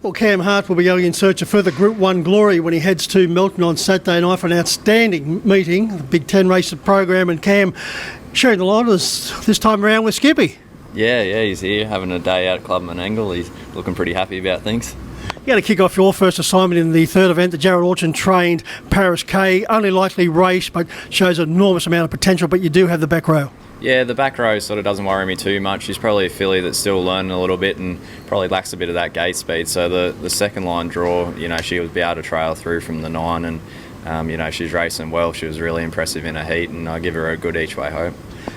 Well, Cam Hart will be going in search of further Group 1 glory when he heads to Melton on Saturday night for an outstanding meeting, the Big 10 race program, and Cam sharing the line this time around with Skippy. Yeah, he's here having a day out at Club Menangle. He's looking pretty happy about things. You're going to kick off your first assignment in the third event, the Jared Orchin trained Paris K. Only likely race, but shows an enormous amount of potential, but you do have the back row. Yeah, the back row sort of doesn't worry me too much. She's probably a filly that's still learning a little bit and probably lacks a bit of that gate speed. So the second line draw, she would be able to trail through from the 9 and, she's racing well. She was really impressive in her heat and I give her a good each way hope.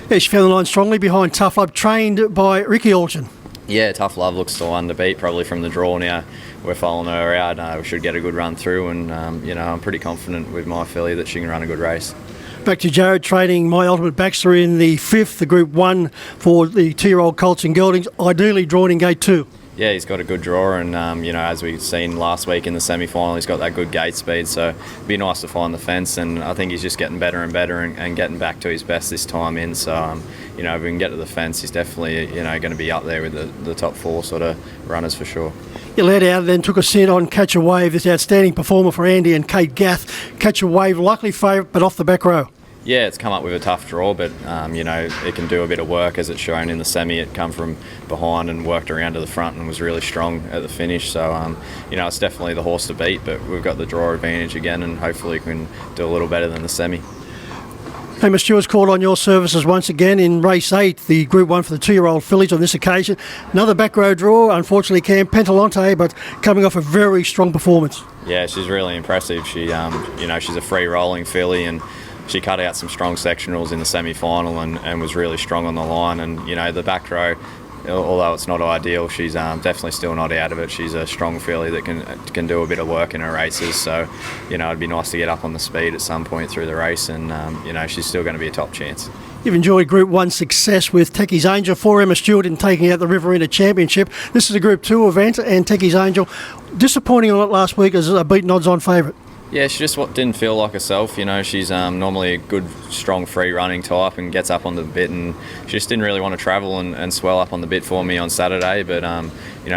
Yeah, she found the line strongly behind Tough Love, trained by Ricky Orchin. Yeah, Tough Love looks the one to beat probably from the draw now. We're following her out. We should get a good run through and, I'm pretty confident with my filly that she can run a good race. Back to Jared training My Ultimate Baxter in the 5th, the Group 1 for the 2-year-old colts and geldings, ideally drawn in gate 2. Yeah, he's got a good draw and, as we've seen last week in the semi-final, he's got that good gate speed, so it'd be nice to find the fence and I think he's just getting better and better and getting back to his best this time in, so, if we can get to the fence, he's definitely, going to be up there with the top 4 sort of runners for sure. You led out and then took a set on Catch a Wave, this outstanding performer for Andy and Kate Gath. Catch a Wave, likely favourite, but off the back row. Yeah, it's come up with a tough draw, but, it can do a bit of work as it's shown in the semi. It come from behind and worked around to the front and was really strong at the finish. So, it's definitely the horse to beat, but we've got the draw advantage again and hopefully we can do a little better than the semi. Hamish Stewart's called on your services once again in race 8, the Group 1 for the 2-year-old fillies on this occasion. Another back row draw, unfortunately Cam Pentalante, but coming off a very strong performance. Yeah, she's really impressive. She, she's a free rolling filly and she cut out some strong sectionals in the semi-final and was really strong on the line. And, the back row, although it's not ideal, she's definitely still not out of it. She's a strong filly that can do a bit of work in her races. So, it'd be nice to get up on the speed at some point through the race and, she's still going to be a top chance. You've enjoyed Group 1 success with Techie's Angel for Emma Stewart in taking out the Riverina Championship. This is a Group 2 event and Techie's Angel, disappointing on it last week as a beaten odds-on favourite. Yeah, she just didn't feel like herself. She's normally a good, strong, free-running type and gets up on the bit, and she just didn't really want to travel and swell up on the bit for me on Saturday. But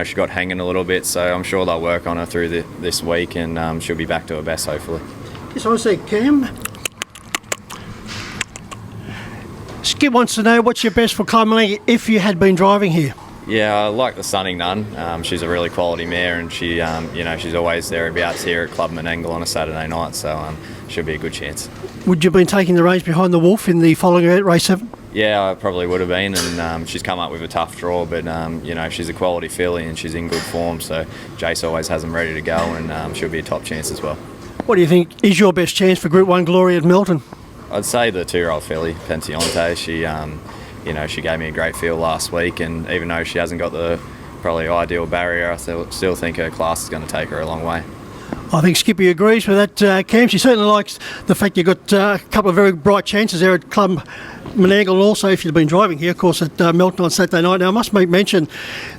she got hanging a little bit, so I'm sure they'll work on her through this week, and she'll be back to her best hopefully. Yes, I say, Cam. Skip wants to know what's your best for Club Menangle if you had been driving here. Yeah, I like the Stunning Nun. She's a really quality mare and she, she's always thereabouts here at Club Menangle on a Saturday night, so she'll be a good chance. Would you have been taking the reins behind the Wolf in the following event, race 7? Yeah, I probably would have been, and she's come up with a tough draw, but, she's a quality filly and she's in good form, so Jace always has them ready to go and she'll be a top chance as well. What do you think is your best chance for Group 1 glory at Melton? I'd say the 2-year-old filly, Pentalante. She gave me a great feel last week, and even though she hasn't got the probably ideal barrier, I still think her class is going to take her a long way. I think Skippy agrees with that, Cam. She certainly likes the fact you've got a couple of very bright chances there at Club Menangle, and also if you've been driving here, of course, at Melton on Saturday night. Now, I must make mention,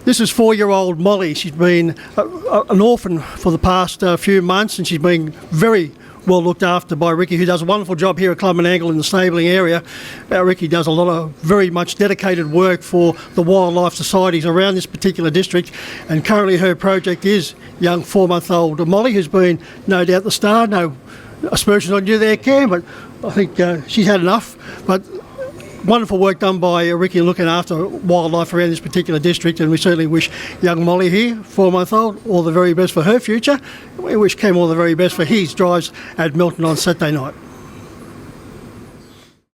this is 4-year-old Molly. She's been an orphan for the past few months, and she's been very well looked after by Ricky, who does a wonderful job here at Club Menangle in the stabling area. Ricky does a lot of very much dedicated work for the wildlife societies around this particular district, and currently her project is young 4-month-old Molly, who's been no doubt the star. No aspersions on you there, Cam, but I think she's had enough. But wonderful work done by Ricky looking after wildlife around this particular district, and we certainly wish young Molly here, 4-month-old, all the very best for her future. We wish Cam all the very best for his drives at Melton on Saturday night.